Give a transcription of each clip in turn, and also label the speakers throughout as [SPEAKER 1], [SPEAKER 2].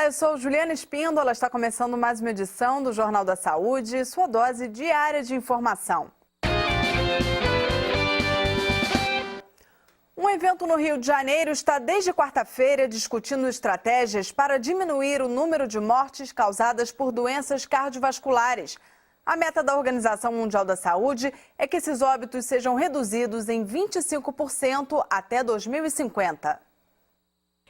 [SPEAKER 1] Olá, eu sou Juliana Espíndola, está começando mais uma edição do Jornal da Saúde, sua dose diária de informação. Um evento no Rio de Janeiro está desde quarta-feira discutindo estratégias para diminuir o número de mortes causadas por doenças cardiovasculares. A meta da Organização Mundial da Saúde é que esses óbitos sejam reduzidos em 25% até 2050.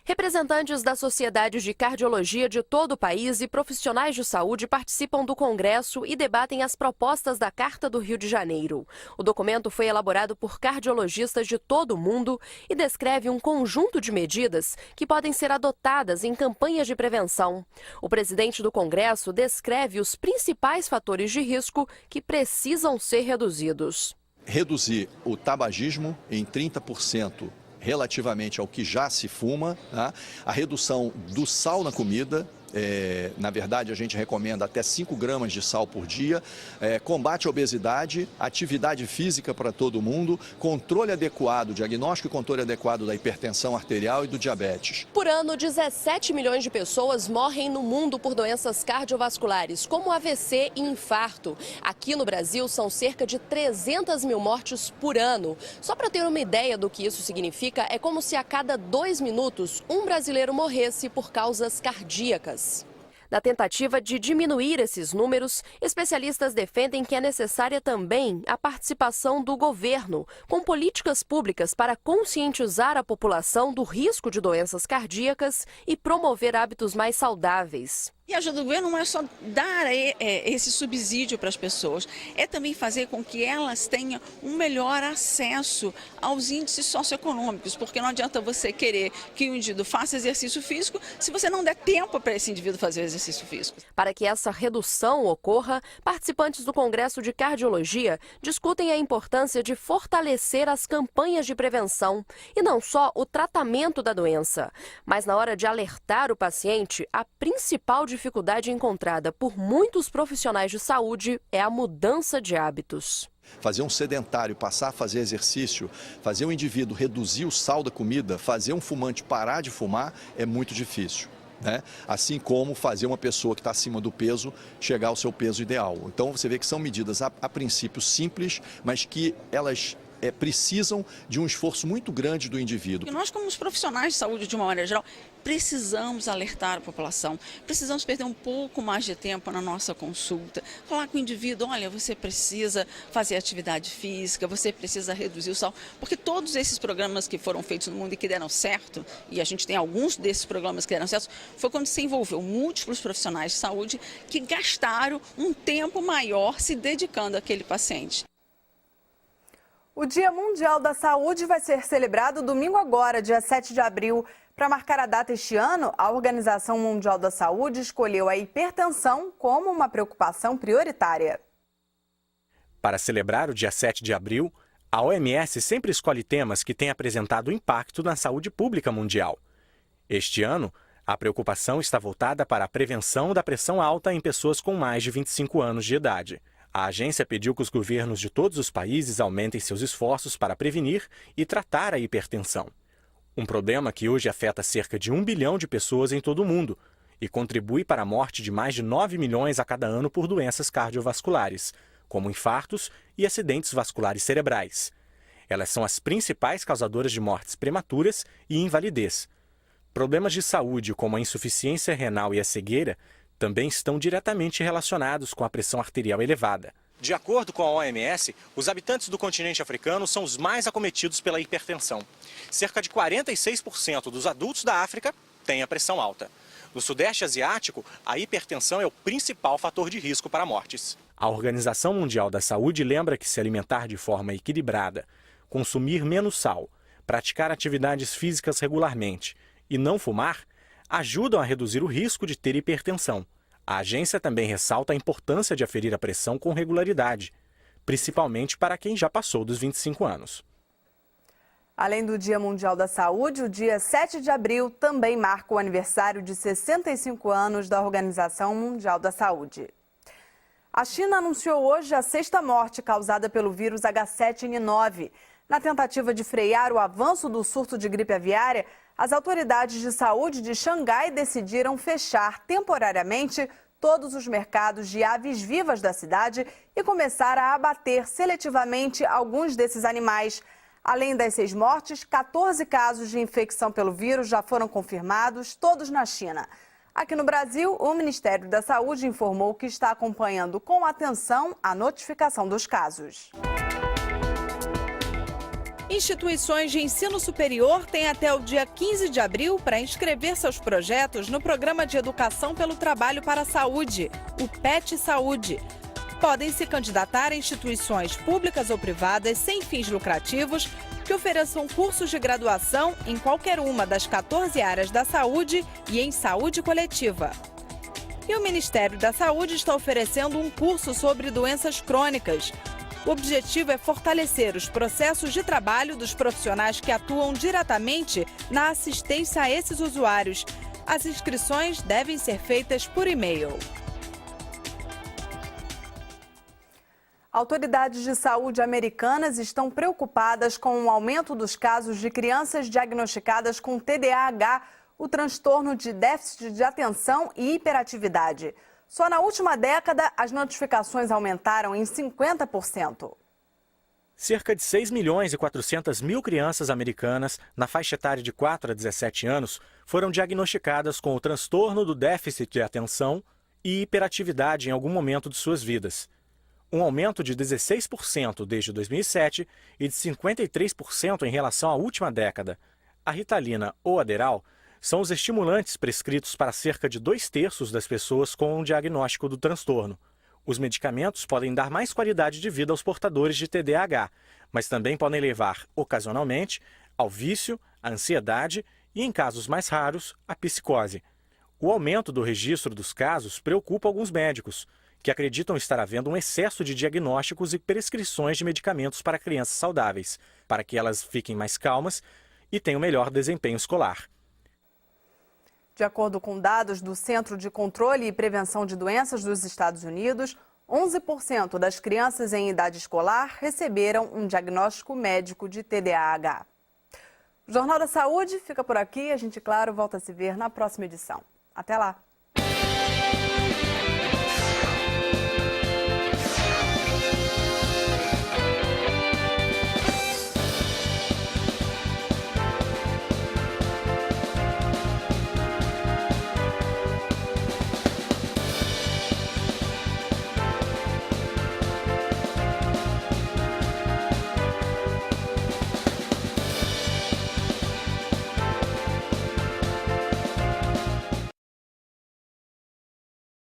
[SPEAKER 2] Representantes da Sociedade de Cardiologia de todo o país e profissionais de saúde participam do Congresso e debatem as propostas da Carta do Rio de Janeiro. O documento foi elaborado por cardiologistas de todo o mundo e descreve um conjunto de medidas que podem ser adotadas em campanhas de prevenção. O presidente do Congresso descreve os principais fatores de risco que precisam ser reduzidos.
[SPEAKER 3] Reduzir o tabagismo em 30%. Relativamente ao que já se fuma, tá? A redução do sal na comida, na verdade a gente recomenda até 5 gramas de sal por dia, combate à obesidade, atividade física para todo mundo, controle adequado, diagnóstico e controle adequado da hipertensão arterial e do diabetes.
[SPEAKER 2] Por ano, 17 milhões de pessoas morrem no mundo por doenças cardiovasculares, como AVC e infarto. Aqui no Brasil são cerca de 300 mil mortes por ano. Só para ter uma ideia do que isso significa, é como se a cada 2 minutos um brasileiro morresse por causas cardíacas. Na tentativa de diminuir esses números, especialistas defendem que é necessária também a participação do governo, com políticas públicas para conscientizar a população do risco de doenças cardíacas e promover hábitos mais saudáveis.
[SPEAKER 4] E a ajuda do governo não é só dar esse subsídio para as pessoas, é também fazer com que elas tenham um melhor acesso aos índices socioeconômicos, porque não adianta você querer que o indivíduo faça exercício físico se você não der tempo para esse indivíduo fazer o exercício físico.
[SPEAKER 2] Para que essa redução ocorra, participantes do Congresso de Cardiologia discutem a importância de fortalecer as campanhas de prevenção e não só o tratamento da doença, mas na hora de alertar o paciente, a principal dificuldade encontrada por muitos profissionais de saúde é a mudança de hábitos.
[SPEAKER 3] Fazer um sedentário passar a fazer exercício, fazer um indivíduo reduzir o sal da comida, fazer um fumante parar de fumar é muito difícil, né? Assim como fazer uma pessoa que está acima do peso chegar ao seu peso ideal. Então você vê que são medidas a princípio simples, mas que elas precisam de um esforço muito grande do indivíduo.
[SPEAKER 4] E nós, como os profissionais de saúde de uma maneira geral, precisamos alertar a população, precisamos perder um pouco mais de tempo na nossa consulta, falar com o indivíduo, olha, você precisa fazer atividade física, você precisa reduzir o sal, porque todos esses programas que foram feitos no mundo e que deram certo, e a gente tem alguns desses programas que deram certo, foi quando se envolveu múltiplos profissionais de saúde que gastaram um tempo maior se dedicando àquele paciente.
[SPEAKER 1] O Dia Mundial da Saúde vai ser celebrado domingo agora, dia 7 de abril. Para marcar a data este ano, a Organização Mundial da Saúde escolheu a hipertensão como uma preocupação prioritária.
[SPEAKER 5] Para celebrar o dia 7 de abril, a OMS sempre escolhe temas que têm apresentado impacto na saúde pública mundial. Este ano, a preocupação está voltada para a prevenção da pressão alta em pessoas com mais de 25 anos de idade. A agência pediu que os governos de todos os países aumentem seus esforços para prevenir e tratar a hipertensão. Um problema que hoje afeta cerca de 1 bilhão de pessoas em todo o mundo e contribui para a morte de mais de 9 milhões a cada ano por doenças cardiovasculares, como infartos e acidentes vasculares cerebrais. Elas são as principais causadoras de mortes prematuras e invalidez. Problemas de saúde, como a insuficiência renal e a cegueira, também estão diretamente relacionados com a pressão arterial elevada. De acordo com a OMS, os habitantes do continente africano são os mais acometidos pela hipertensão. Cerca de 46% dos adultos da África têm a pressão alta. No Sudeste Asiático, a hipertensão é o principal fator de risco para mortes. A Organização Mundial da Saúde lembra que se alimentar de forma equilibrada, consumir menos sal, praticar atividades físicas regularmente e não fumar, ajudam a reduzir o risco de ter hipertensão. A agência também ressalta a importância de aferir a pressão com regularidade, principalmente para quem já passou dos 25 anos.
[SPEAKER 1] Além do Dia Mundial da Saúde, o dia 7 de abril também marca o aniversário de 65 anos da Organização Mundial da Saúde. A China anunciou hoje a 6ª morte causada pelo vírus H7N9. Na tentativa de frear o avanço do surto de gripe aviária, As autoridades de saúde de Xangai decidiram fechar temporariamente todos os mercados de aves vivas da cidade e começar a abater seletivamente alguns desses animais. Além das 6 mortes, 14 casos de infecção pelo vírus já foram confirmados, todos na China. Aqui no Brasil, o Ministério da Saúde informou que está acompanhando com atenção a notificação dos casos.
[SPEAKER 6] Instituições de ensino superior têm até o dia 15 de abril para inscrever seus projetos no Programa de Educação pelo Trabalho para a Saúde, o PET Saúde. Podem se candidatar a instituições públicas ou privadas sem fins lucrativos que ofereçam cursos de graduação em qualquer uma das 14 áreas da saúde e em saúde coletiva. E o Ministério da Saúde está oferecendo um curso sobre doenças crônicas. O objetivo é fortalecer os processos de trabalho dos profissionais que atuam diretamente na assistência a esses usuários. As inscrições devem ser feitas por e-mail.
[SPEAKER 1] Autoridades de saúde americanas estão preocupadas com o aumento dos casos de crianças diagnosticadas com TDAH, o transtorno de déficit de atenção e hiperatividade. Só na última década, as notificações aumentaram em 50%.
[SPEAKER 5] Cerca de 6.400.000 crianças americanas, na faixa etária de 4 a 17 anos, foram diagnosticadas com o transtorno do déficit de atenção e hiperatividade em algum momento de suas vidas. Um aumento de 16% desde 2007 e de 53% em relação à última década. A Ritalina ou Adderall são os estimulantes prescritos para cerca de 2/3 das pessoas com um diagnóstico do transtorno. Os medicamentos podem dar mais qualidade de vida aos portadores de TDAH, mas também podem levar, ocasionalmente, ao vício, à ansiedade e, em casos mais raros, à psicose. O aumento do registro dos casos preocupa alguns médicos, que acreditam estar havendo um excesso de diagnósticos e prescrições de medicamentos para crianças saudáveis, para que elas fiquem mais calmas e tenham melhor desempenho escolar.
[SPEAKER 1] De acordo com dados do Centro de Controle e Prevenção de Doenças dos Estados Unidos, 11% das crianças em idade escolar receberam um diagnóstico médico de TDAH. O Jornal da Saúde fica por aqui. A gente, claro, volta a se ver na próxima edição. Até lá!